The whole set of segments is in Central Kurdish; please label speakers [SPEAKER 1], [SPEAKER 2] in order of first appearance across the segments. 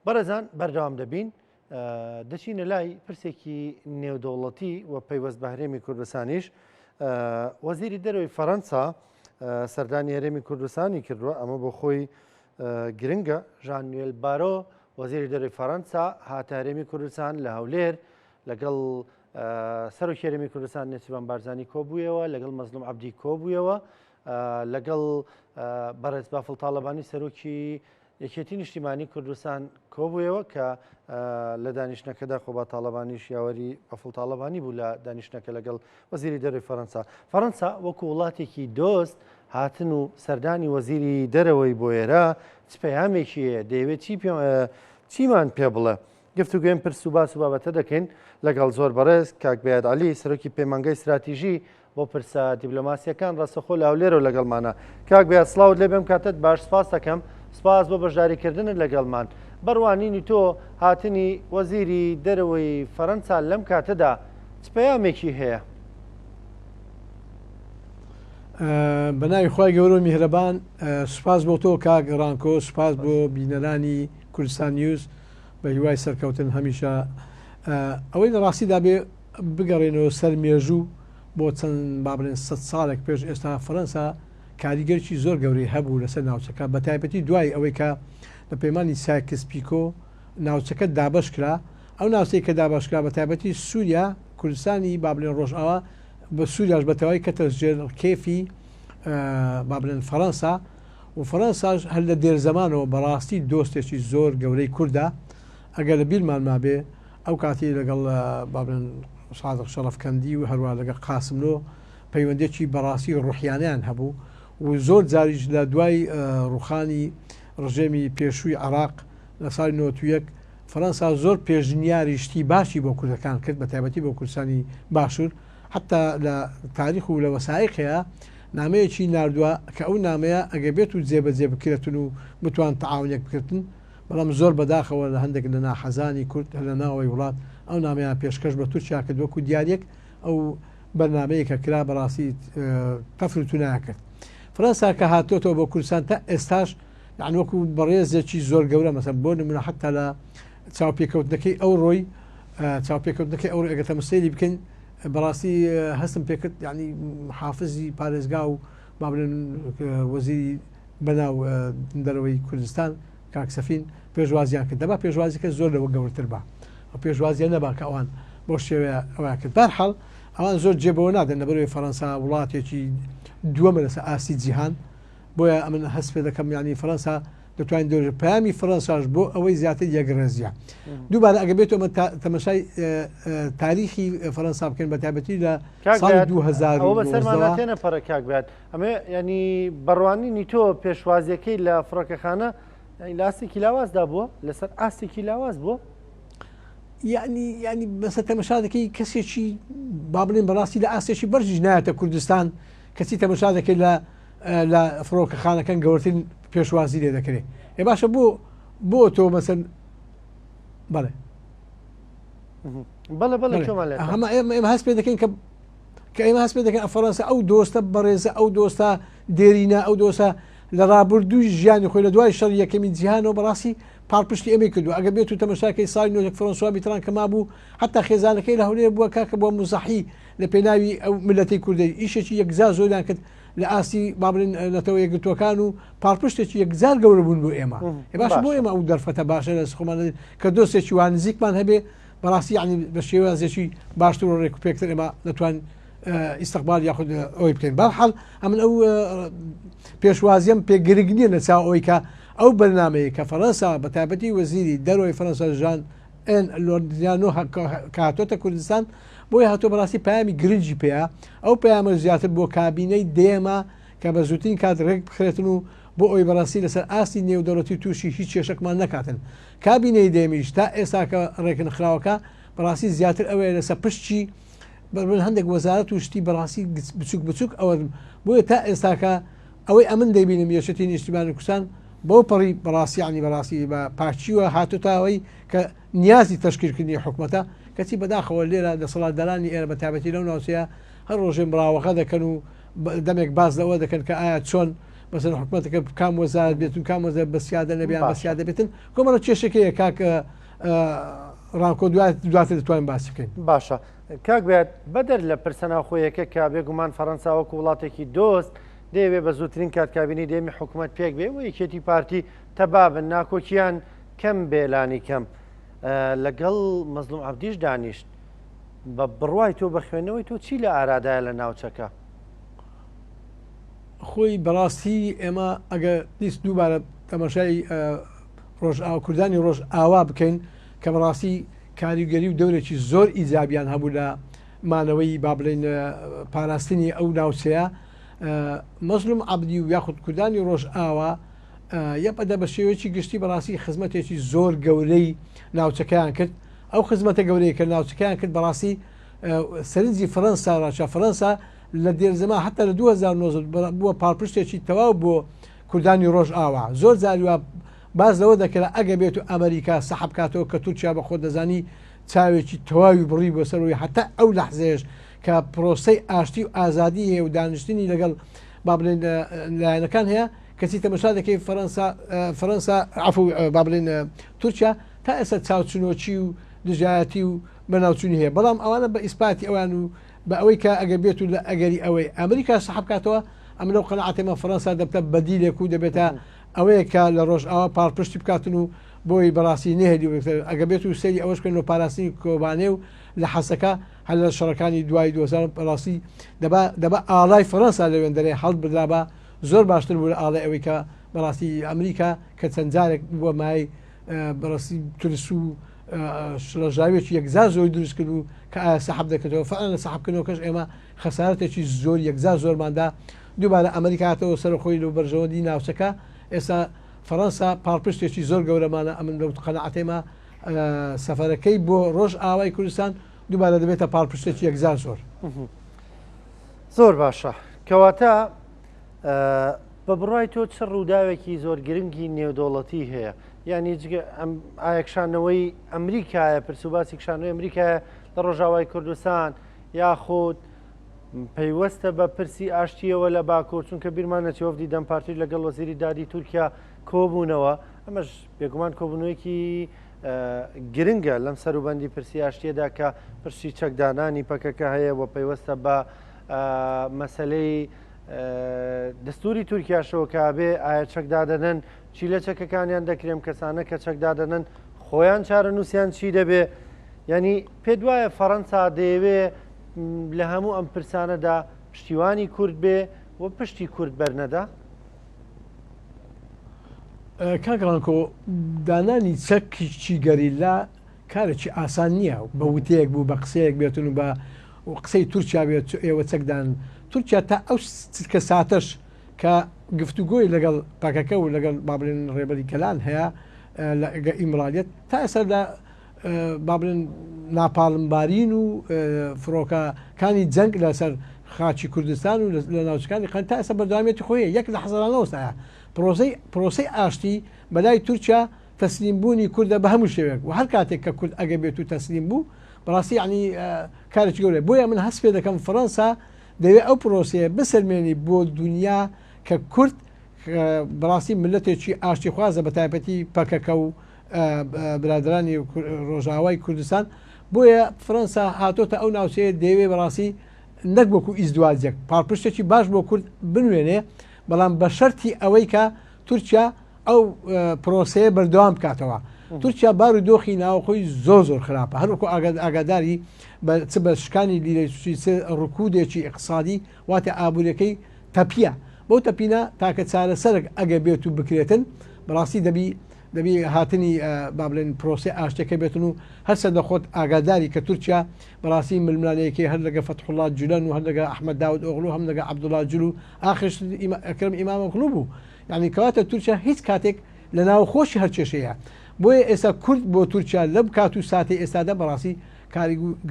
[SPEAKER 1] بەڕێزان بەردەوام دەبین دەچینە لای پرسێکی نێودەوڵەتی و پەیوەست بە هەرێمی کوردستانیش وەزیری دەرەوەی فەرەنسا سەردانی هەرێمی کوردستانی کردووە ئەمە بۆ خۆی گرنگە ژان نوێل بارۆ وەزیری دەرەوەی فەرەنسا هاتە هەرێمی کوردستان لە هەولێر لەگەڵ سەرۆکی هەرێمی کوردستان نێچیروان بارزانی کۆبوویەوە لەگەڵ مەزلوم عەبدی کۆبوویەوە لەگەڵ بەڕێز بافڵ تاڵەبانی سەرۆکی یەکێتی نیشتیمانی کوردستان کۆبوویەوە کە لە دانیشتنەکەدا خۆبا تاڵەبانیش یاوەری بەفڵ تاڵەبانی بوو لە دانیشتنەکە لەگەڵ وەزیری دەرەوەی فەرەنسا. فەرەنسا وەکو وڵاتێکی دۆست هاتن و سەردانی وەزیری دەرەوەی بۆ ئێرە چ پەیامێکی هەیە دەیەوێت چیمان پێ بڵێ گفتوگوێن پرس و باس و بابەتە دەکەین لەگەڵ زۆر بەڕێز کاک بەیاد عەلی سەرۆکی پەیمانگای استراتیژی بۆ پرسە دیبلۆماسیەکان ڕاستەخۆ لە هەولێرەوە لەگەڵمانە. کاک بەیاد سڵاوت لێ بێم کاتت باش سپاس دەکەم سپاس بۆ بەشداریکردنت لەگەڵمان. بڕوانینی تۆ هاتنی وەزیری دەرەوەی فەرەنسا لەم کاتەدا چ پەیامێکی هەیە؟
[SPEAKER 2] بەناوی خی گەورە و میهرەبان سوپاس بۆ تۆ کاک ڕانکۆ سوپاس بۆ بینەرانی کوردستان نیوز بە هیوای سەرکەوتن هەمیشە ئەوەی لە ڕاستیدا بێ بگەڕێنەوە سەر مێژوو بۆ چەند با بڵێن 100 ساڵێک پێش ئێستا فەرەنسا کاریگەرکی زۆر گەورەی هەبوو لەسەر ناوچەکە بە تایبەتی دوای ئەوەی کە لە پەیمانی سایکس پیکۆ ناوچەکە دابش کرا ئەو ناوچەی کە دابشکرا بە تایبەتی سووریا کوردستانی با بڵێن ڕۆژئاوا بە سووریاش بەتەواوی کەتە ژێر کێفی با بڵێن فەرەنسا و فەرەنساش هەر لە دێر زەمانەوە بەڕاستی دۆستێکی زۆر گەورەی کووردا ئەگەر لە بیرمان مابێ ئەو کاتی لەگەڵ با بڵێن سادق شەڕەفکەندی و هەروە لەگەڵ قاسملۆ پەیوەندێکی بەڕاستی ڕوحیانیان هەبوو و زۆر جاریش لە دوای ڕوخانی ڕژێمی پێشووی عێراق لە ساڵی 91 فەرەنسا زۆر پێشنیاری شتی باشی بۆ کوردەکان کرد بە تایبەتی بۆ کوردستانی باشوور حتا لە تاریخ و لە وەسایقەیە نامەیەکی نردووە کە ئەو نامەیە ئەگە بێت و جێبەجێ بکرێتن و بتوان تەعاونێک بکردن بەڵام زۆر بەداخەوە لە هەندێک لە ناحەزانی کورد لە ناوەی وڵات ئەو نامەیە پێشکەش بە تورکیا کرد وەکو دیارێک ئەو بەرنامەیە کە کرا بەڕاستی تەفر تو ناکرد. فەرەنسا کە هاتۆتەوە بۆ کوردستان تا ئێستاش یعنی وەکو بەڕێزێکی زۆر گەورە مەسەن بۆ نمونە حتا لە چاوپێکەوتنەکەی ئەو ڕۆی چاوپێکەوتنەکەی ئەو ئەگە تەمەسەیری بکەین بەڕاستی هەستم پێکرد یعنی حافزی پارێزگا و با بڵێن وەزیری بەناو دەرەوەی کوردستان کاک سەفین پێشوازیان کرد دەبا پێشوازیکە زۆر لەوە گەورەتر بە ئەو پێشوازیە نەبا کە ئەوان بۆ شێوەیە ئەوە کرد بەرحەڵ ئەوان زۆر جێبەوە نادەن لەبەرەوەی فەرەنسا وڵاتێکی دووەمە لەسەر ئاسی جیهان بۆیە ئەمن هەست پێ دەکەم ینی فەرەنسا دەتوانین دەور پامی فەرەنساش بۆ ئەوەی زیاتر یەکڕێزیە دووبارە ئەگە بێت ئەمە تەمەشای تاریخی فەرەنسا بکەین بە تایبەتی لە ساڵی 2000
[SPEAKER 1] بەسەرماناتێنە پەرە کاک بێت ئەمێ ینی بڕوانینی تۆ پێشوازیەکەی لە فڕۆکەخانە لاستێکی لاوازدا بووە لەسەر ئاستێکی لاواز بووە
[SPEAKER 2] ینی بەسەر تەمەشا دەکەی کەسێکی با بڵێن بەڕاستی لە ئاستێکی بەرجیش نایەتە کوردستان کەسی تەمەشا دەکەی لە فڕۆکەخانەکان گەورەترین پێشوازی لێ دەکرێت ێ باشە بۆ تۆ مەسەن بەڵێ هەمە ئێمە هەست پێ دەکەین کە ئێمە هەست پێ دەکەن فەرەنسا ئەو دۆستە بەڕێزە ئەو دۆستە دێرینە ئەو دۆستە لە ڕابردووی ژیانی خۆی لە دوای شەڕی یەکەمی جیهانەوە بەڕاستی پاڵپشتی ئەمەی کردو ئەگە بێت و تەمەشاکەی ساڵی 90 فەرەنسوا بیتران کە مابوو حتا خێزانەکەی لە هەولێر بووە کاکە بۆ مزەحی لە پێناوی ئەو ملەتی کوردی ئیشێکی یەکجا زۆریان کرد لە ئاسی با بڵێن نەتەوە یەکگرتوەکان و پاڵپشتێکی یەکجار گەورە بوون بۆ ئێمە باش بۆ ئێمە ئەو دەرفەتە باشە لە خۆمان کە دۆستێکی وان نزیکمان هەبێ بەڕاستی ینی بە شێوازێکی باشتر و ڕێک و پێکتر ئێمە دەتوان ئیستقبال یاخود ئەوی بکەین بەرحەڵ ئەمن ئەو پێشوازیم پێگرنگ نییە لە چاو ئەوەی کە ئەو بەرنامەیە کە فەرەنسا بە تایبەتی وەزیری دەرەوەی فەرەنسا ژان لۆردیانۆ کاتۆتە کوردستان بۆی هاتۆ بەڕاستی پامی گرنگی پێەیە ئەو پامە زیاتر بۆ کابینەی دێمە کە بە زووترین کات ڕێک بخرێتن و بۆ ئەوی بەڕاستی لەسەر ئاستی نێودەوڵەتی تووشی هیچ کێشەکمان نەکاتن کابینەی دێمیش تا ئێستا کە ڕێکن خراوەکە بەڕاستی زیاتر ئەوەیە لەسەر پشتی هەندێک وەزارەت و شتی بەڕاستی بچوک بچوک ئەوە بۆیە تا ئێستاکە ئەوەی ئەمن دەبینم یەشەتی نیشتیمانی کوردستان بۆ پەڕی بەڕاستی عنی بەڕاستی بە پاچیوە هاتوتاوەی کە نیازی تەشکیلکردنی حکوومەتە کەچی بەداخەوە لێرە دەسەڵاتدارانی ئێرە بە تایبەتی لەو ناوچەیە هەر ڕۆژێ براوەخە دەکەن و دەمێک باز لەوە دەکەن کە ئایا چۆن مەسەن حکوومەتەکە کام وەزارەت بێتون کام وەزارەت بەسیادە نەبیان بەسیادە بێتن کۆمەڵە کێشەکەیە کاکە ڕانکۆ دواتر دەتوانین باسی بکەین.
[SPEAKER 1] باشە کاک بێت بەدەر لە پرسەناخۆیەکە کە بێگومان فەڕەنسا وەکو وڵاتێکی دۆست دەیەوێ بە زووترین کاتکابینی دێمی حکوومەت پێک بێ و یەکێتی پارتی تەبابن ناکۆکیان کەم بێلانی کەم لەگەڵ مەزلوم عەبدیش دانیشت بە بڕوای تۆ بە خوێندنەوەی تۆ چی لە ئارادایە لە ناوچەکە؟
[SPEAKER 2] خۆی بەڕاستی ئێمە ئەگە دیست دووبارە تەماشای کوردانی ڕۆژ ئاوا بکەین کە بەڕاستی کاریگەری و دەورێکی زۆر ئیجابیان هەبوو لە مانەوەی با بڵێن پاراستنی ئەو ناوچەیە مەزلوم عەبدی و یاخود کوردانی ڕۆژ ئاوا یەپەدە بە شێوەیەکی گشتی بەڕاستی خزمەتێکی زۆر گەورەی ناوچەکەیان کرد ئەو خزمەتە گەورەی کە ناوچەکەیان کرد بەڕاستی سەرنجی فەرەنسا ڕاچە فەرەنسا لە دێرزەما حتا لە 2009 بووە پاڵپشتێکی تەواو بۆ کوردانی ڕۆژ ئاوا زۆر جاریوە باز لەوە دەکرا ئەگە بێت و ئەمریکا سەحب کاتەوە کە تورکیا بە خۆ دەزانی چاوێکی تەواوی بڕی بۆ سەرەوەی حتا ئەو لەحزێش کە پرۆسەی ئاشتی و ئازادی هەیە و دانیشتنی لەگەڵ با بڵێن لایەنەکان هەیە کەسی تەمەشا دەکەی فەرەنسا عەفو با بڵێن تورکیا تا ئێستا چاوچنۆکی و دژایەتی و بەناوچوونی هەیە بەڵام ئەوانە بە ئیسپاتی ئەوان و بە ئەوەی کە ئەگە بێت و لە ئەگەری ئەوەی ئەمریکا سەحب کاتەوە ئەم لەو قەناعەتێمە فەرەنسا دەبتە بەدیلێک و دەبێتە ئەوەیە کە لە ڕۆژ ئاوا پاڵپشتی بکاتن و بۆی بەڕاستی نەهێدی ئەگە بێت و سەری ئەوەش بکەن و پاراستنی کۆبانێ و لە حەسەکە هەل لە شەڕەکانی دوای 2000 بەڕاستی دەبا ئاڵای فەرەنسا لەوێن دەرێ هەڵ بدرا بە زۆر باشتر بوو لە ئاڵای ئەوەی کە بەڕاستی ئەمریکا کە چەند جارێک بووە مای بەڕاستی تورس و شڵەژاوێکی یەکزار زۆری دروست کرد و کە ئایا سەحب دەکەێتەوە فعلا سەحبکردنەوەکەش ئێمە خەسارەتێکی زۆر یەکزار زۆرماندا دووبارە ئەمریکاتەوە سەرخۆی لە بەرژەوەندی ناوچەکە ئێستا فەرەنسا پاڵپشتێکی زۆر گەورەمانە ئەمن لەوت قەناعەتێمە سەفەرەکەی بۆ ڕۆژ ئاوای کوردستان دووبارە دەبێتە پاڵپشتێکی یەکزار
[SPEAKER 1] زۆر باشە کەواتە بە بڕای تۆ چ ڕووداوێکی زۆر گرنگی نێودوڵەتی هەیە یعنی ئایەکشانەوەی ئەمریکایە پرسوباسی کشانەوەی ئەمریکایە لە ڕۆژاوای کوردستان یاخود پەیوەستە بە پرسی ئاشتیەوە لە باکوور چونکە بیرمانە چۆفدی دەمپارتی لەگەڵ وەزیری دادی تورکیا کۆبوونەوە ئەمەش بێگومان کۆبوونەوەیکی گرنگە لەم سەروبەندی پرسی ئاشتیەدا کە پرسی چەکدانانی پەکەکە هەیە بۆ پەیوەستە بە مەسلەی دەستوری تورکیاشەوە کابێ ئایا چەکدادەنن چی لە چەکەکانیان دەکرێم کەسانە کە چەکدادەنن خۆیان چارە نووسیان چی دەبێ ینی پێ دوایە فەڕەنسا دەیەوێ لە هەموو ئەم پرسانەدا پشتیوانی کورد بێ و پشتی کورد بەرنەدا
[SPEAKER 2] کاگڕانکۆ دانانی چەکی گەریلا کارێکی ئاسان نییە بە وتەیەک بوو بە قسەیەک بێتون و بە قسەی تورکیا بێت ئێوە چەکدان تورکیا تا ئەو کە ساتەش کە گفتوگۆی لەگەڵ پاکەکە و لەگەڵ بابلێن ڕێبەری کەلان هەیە لە ئیمرالیت تا ئێستا لە بابلێن ناپاڵمبارین و فڕۆکەکانی جەنگ لەسەر خاچی کوردستان و لە ناوچەکانی قەن تا ئێستا بەردەوامێتی خۆیە یەک لە حەزانەوەستایە پرۆسەی ئاشتی بەلای تورکیا تەسلیم بوونی کوردە بە هەموو شێوێک و هەر کاتێک کە کورد ئەگە بێت و تەسلیم بوو بەڕاستی عنی کارێکی گەورەیە بۆیە من هەست پێ دەکەم فەڕەنسا دەوێت ئەو پرۆسەیە بسەلمێنی بۆ دنیا کە کورد بەڕاستی ملەتێکی ئاشتیخوازە بە تایبەتی پەکەکە و برادرانی ڕۆژاوای کوردستان بۆیە فەڕەنسا هاتۆتە ئەو ناوچەیە دەیەوێت بەڕاستی نەک وەکو ئیزدواجێک پاڵپشتێکی باش بۆ کورد بنوێنێ بەڵام بە شەرتی ئەوەی کە تورکیا ئەو پرۆسەیە بەردەوام بکاتەوە تورکیا بار و دۆخی ناوخۆی زۆر خراپە هەروەکو ئاگاداری بە شکانی لیرەی ڕکودێکی اقتصادی واتە ئابوورەکەی تەپیە بەو تەپینە تاکە چارەسەرک ئەگە بێت و بکرێتن بەڕاستی دەبی هاتنی با بڵێن پرۆسەی ئاشتەکە بێتن و هەرسە دەخۆت ئاگاداری کە تورکیا بەڕاستی ململانەیەکی هەر لەگە فەتحوڵڵاه جولەن و هەر لەگە ئەحمەد داود ئۆغڵو هەم لەگە عەبدوڵڵاه جول و ئاخرش ئەکرەم ئیمامۆغڵو بوو یعنی کەواتە تورکیا هیچ کاتێک لە ناوخۆشی هەر کێشەیە بۆیە ئێستا کورد بۆ تورکیا لەم کات و ساتی ئێستادا بەڕاستی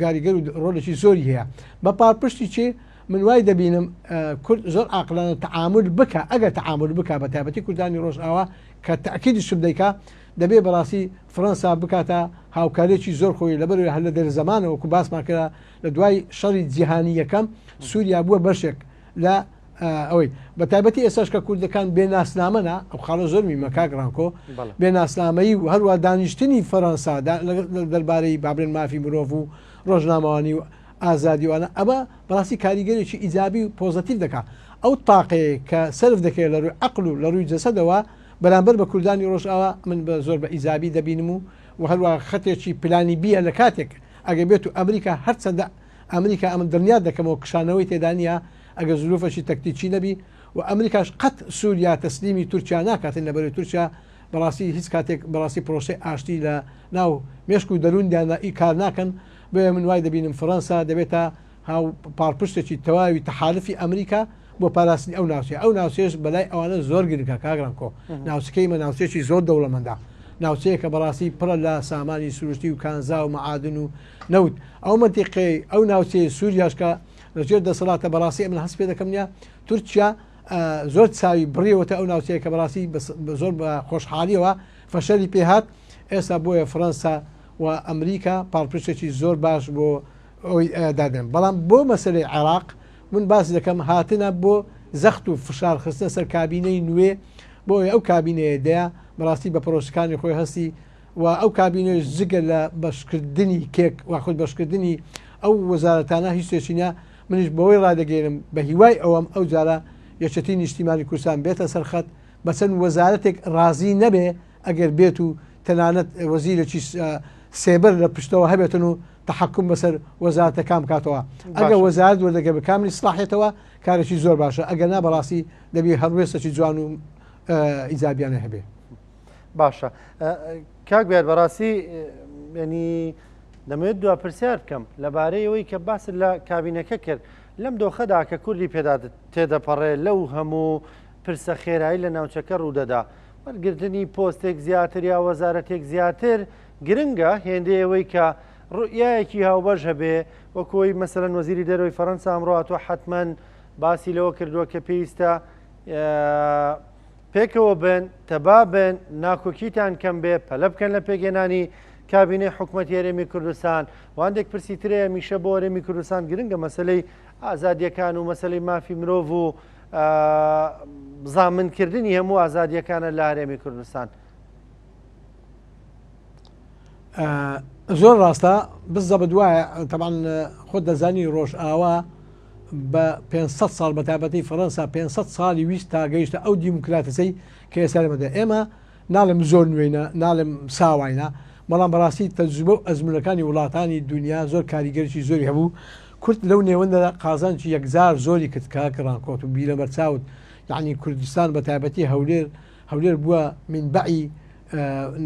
[SPEAKER 2] کاریگەر و ڕۆڵێکی زۆری هەیە بە پاڵپشتی چێ من وای دەبینم کورد زۆر عاقلانە تەعامل بکە ئەگەر تەعامل بکە بە تایبەتی کوردانی ڕۆژئاوا کە تەکیدی شم دەیکا دەبێ بەڕاستی فەڕەنسا بکاتە هاوکارێکی زۆر خۆی لەبەر هەر لە دەرزەمانەوە وەکو باسمان کرا لە دوای شەڕی جیهانی یەکەم سووریا بووە بەشێک لە ئەوەی بە تایبەتی ئێساش کە کوردەکان بێ ناسنامەنا ئەو خاڵە زۆرمی مەکاک ڕانکۆ بێ ناسنامەی و هەروە دانیشتنی فەڕەنسا دەربارەی بابرێن مافی مرۆڤ و ڕۆژنامەوانی و ئازادیوانە ئەمە بەڕاستی کاریگەرێکی ئیجابی و پۆزتیو دەکات ئەو تاقەیە کە سرف دەکەێت لە ڕووی عقل و لە ڕووی جەسەدەوە بەرامبەر بە کوردانی ڕۆژئاوا من بە زۆر بە ئیجابی دەبینم و هەروە خەتێکی پلانی بیە لە کاتێک ئەگە بێت و ئەمریکا هەرچەندە ئەمریکا ئەمە دڵنیا دەکەمەوە کشانەوەی تێدانە ئەگە زلوفەشی تەکتیکی نەبی و ئەمریکاش قەت سووریا تەسلیمی تورکیا ناکاتن لەبەرەوەی تورکیا بەڕاستی هیچ کاتێک بەڕاستی پرۆسی ئاشتی لە ناو مێشک و دەروندیاندا ئی کار ناکەن بێ من وای دەبینم فەڕەنسا دەبێتە هاو پاڵپشتێکی تەواوی تەحالفی ئەمریکا بۆ پاراستنی ئەو ناوچەیە ئەو ناوچێش بەلای ئەوانە زۆر گرنگە کاگڕانکۆ ناوچەکەی مە ناوچێکی زۆر دەوڵەمەندا ناوچەیە کە بەڕاستی پڕە لە سامانی سروشتی و کانزا و مەعادن و نەوت ئەو منتیقەی ئەو ناوچەی سووریاشکە لەژێر دەسەڵاتە بەڕاستی من هەست پێ دەکەم نیە تورکیا زۆر چاوی بڕیەوەتە ئەو ناوچەیە کە بەڕاستی زۆر بە خۆشحالیەوە فەشەری پێهات ئێستا بۆیە فەڕەنسا و ئەمریکا پاڵپشتێکی زۆر باش بۆ ئەوی دادێن بەڵام بۆ مەسلەی عێراق من باس دەکەم هاتنە بۆ زەخت و فشار خستە سەر کابینەی نوێ بۆ ئەو کابینەیە دەیە بەڕاستی بە پرۆژەکانی خۆی هەستی و ئەو کابینەی جگە لە بەشکردنی کێک و خود بەشکردنی ئەو وەزارەتانە هیچ شتێکینە منیش بەوەی ڕادەگەێنم بە هیوای ئەوەم ئەو جارە یەکێتی نیشتیمانی کوردستان بێتە سەرخەت بە چەند وەزارەتێک ڕازی نەبێ ئەگەر بێت و تەنانەت وەزیرێکی سێبەر لە پشتەوە هەبێتن و تحکم بەسەر وەزارەتەکان بکاتەوە ئەگە وەزارەت وەردەگە بە کاملی سلاحێتەوە کارێکی زۆر باشە ئەگەر نا بەڕاستی دەبی هەڕوێستێکی جوان و ئیجابیانە هەبێ
[SPEAKER 1] باشە کاک بێت بەڕاستی ینی دەمەوێت دو پرسیار بکەم لەبارەی ئەوەی کە باس لە کابینەکە کرد لەم دۆخەدا کە کوردی پێدا تێدەپەڕێ لەو هەموو پرسە خێرایی لە ناوچەکە ڕوودەدا وەرگرتنی پۆستێک زیاتر یا وەزارەتێک زیاتر گرنگە هێندەیەوەی کە ڕوئایەکی هاوبەش هەبێ وەکۆی مەسەرەن وەزیری دەرەوەی فەڕەنسا ئەمڕۆ هاتووە حتمەن باسی لەوە کردووە کە پێویستە پێکەوە بن تەبا بن ناکۆکیتان کەم بێ پەلە بکەن لە پێگەێنانی کابینەی حکوومەتی هەرێمی کوردستان وانێک پرسیترەیە میشە بۆ هەرێمی کوردستان گرنگە مەسلەی ئازادیەکان و مەسلەی مافی مرۆڤ و بزامنکردنی هەموو ئازادیەکانە لە هەرێمی کوردستان.
[SPEAKER 2] زۆر ڕاستە بزە بەدوایە تەمان خۆت دەزانی ڕۆژئاوا بە 500 ساڵ بە تایبەتی فەڕەنسا 500 ساڵی ویست تا گەیشتە ئەو دیموکراتەسەی کە ئێستا لەمەدا ئێمە ناڵم زۆر نوێنە ناڵم ساواینە بەڵام بەڕاستی تەجروبە و ئەزمونەکانی وڵاتانی دنیا زۆر کاریگەرێکی زۆری هەبوو کورد لەو نێوەندە قازانکی یەکجار زۆری کرد کاکڕانکۆت و بیرە بەرچاوت یعنی کوردستان بە تایبەتی هەولێر بووە منبعی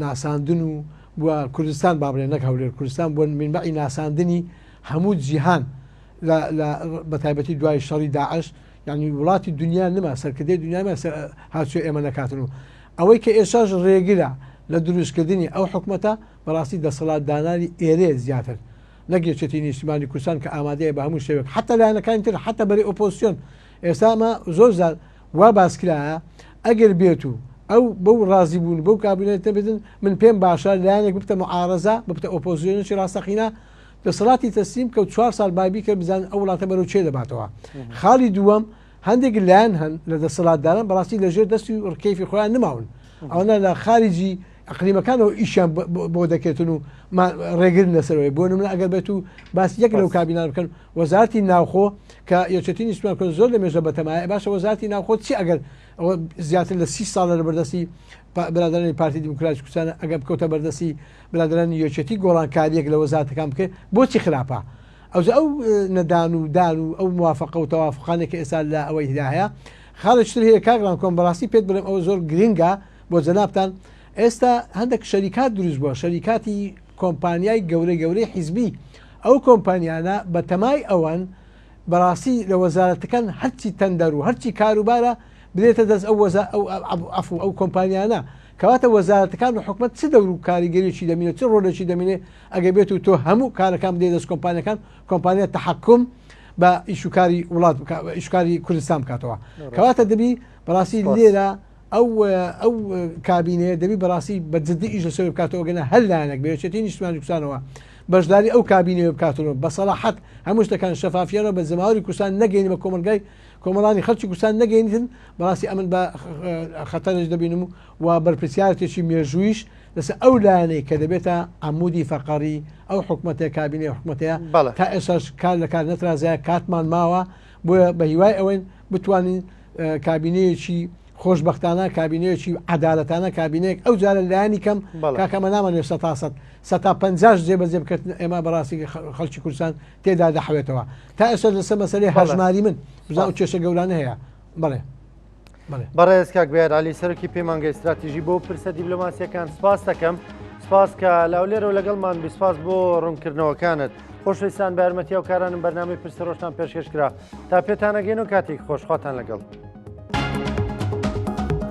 [SPEAKER 2] ناساندن و بووە کوردستان بابرێن نەک هەولێر کوردستان بووە منبعی ناساندنی هەموو جیهان بە تایبەتی دوای شەڕی داعش یعنی وڵاتی دنیا نما سەرکردەی دنیا هاچێ ئێمە نەکاتن و ئەوەی کە ئێساش ڕێگرە لە دروستکردنی ئەو حکومەتە بەڕاستی دەسەڵات دانانی ئێرێ زیاتر نەگەچێتی نیشتیمانی کوردستان کە ئامادەیە بە هەموو شێوێک حتا لایەنەکانی تر حتا بەری ئۆپۆزیسیۆن ئێستامە زۆر زار وا باسکرایە ئەگەر بێت و ئەو بەو ڕازی بوون بەو کابینێتە بدن من پێم باشە لایەنێک بتە معارەزە بتە ئۆپۆزیسیۆنێکی ڕاستەقینە دەسەڵاتی تەسلیم کە 4 سال بابی کە بزان ئەو وڵاتە بەرەو چێ دەباتەوە خاڵی دووەم هەندێک لایەن هەن لە دەسەڵاتداران بەڕاستی لەژێر دەستی و ڕکەیفی خۆیان نماون ئەوەنە لە خارجی ئەقلیمەکانەوە ئیشیان بۆ دەکێتن و ڕێگر لەسەرەوەی بۆ نمونە ئەگەر بێت و باسی یەک لەو کابینان بکەن وەزارەتی ناوخۆ کە یەکێتی نیشتیمان کورد زۆر لە مێژە بەتەمایە باشە وەزارەتی ناوخۆ چی ئەگەر ئەوە زیاتر لە 30 ساڵە لە بەردەستی برادرانی پارتی دیموکراتی کوردستانە ئەگەر بکەوتە بەردەستی برادرانی یەکێتی گۆڕانکاریەک لە وەزارەتەکان بکە بۆچی خراپە ئەو نەدان و دان و ئەو موافقە و تەوافقانێک کە ئێستا لە ئەوەی هەیە خاڵێکتر هەیە کاگران کۆم بەڕاستی پێت بڵێم ئەوە زۆر گرنگە بۆ جەنابتان ئێستا هەندێک شەریکات دروست بووە شەریکاتی کۆمپانیای گەورەی حیزبی ئەو کۆمپانیانە بە تەمای ئەوەن بەڕاستی لە وەزارەتەکان هەرچی تەندەر و هەرچی کاروبارە بدێتە دەست ئەو کۆمپانیانە کەواتە وەزارەتەکان و حکومەت چ دەور و کاریگەریی دەمینێت چ ڕۆلێکی دەمینێت ئەگە بێت و تۆ هەموو کارەکان بدێت دەست کۆمپانیەکان کۆمپانیا تەحکم بە ئیشوکاری وڵات ئیشکاری کوردستان بکاتەوە کەواتە دەبی بەڕاستی لێرە ئەو کابینەیە دەبی بەڕاستی بە جددی ئیش لەسەوەی بکاتەوە گەنە هەر لایەنێک بێچێتی نیشتیمانی کوردستانەوە بەشداری ئەو کابینەوە بکاتەوە بە سەلاحەت هەموو شتەکان شەفافیانەوە بە زەماوەری کوردستان نەگەینی بە کۆمەڵانی خەڵکی کوردستان نەگەینتن بەڕاستی ئەمن بە خەتەرش دەبینم و بەرپرسیارێکی مێژوویش لەسەر ئەو لایەنەی کە دەبێتە عمودی فەقەری ئەو حکوومەتە کابینێ حکوومەتەیە تا ئێساش کار لە کار نەترازایە کاتمان ماوە بۆیە بە هیوای ئەوەن بتوانین کابینەیەکی خۆشببختانە کابینەیەکی عدالەتانە کابینەیەک ئەو جارە لایانی کەم کاکەمە نامانێ 150 جێبەجێ بکردن ئێمە بەڕاستی خەڵکی کوردستان تێدا دەحوێتەوە تا ئێستا لەسەر مەسەلەی هەژماری من بزان و کێشە گەورانە هەیە بڵێ
[SPEAKER 1] بەڕێز کاک بێرالی سەرکی پێمانگە استراتیژی بۆ پرسە دیبلۆماسیەکان سپاس دەکەم سپاس کە لاولێرە و لەگەڵمان بسپاس بۆ ڕوونکردنەوەکانت خۆشەویستان بە یارمەتیە و کارانم بەرنامەی پرسە ڕۆژتان پێشکەشکرا تا پێتانەگەین و کاتێک خۆشخواتان لەگەڵ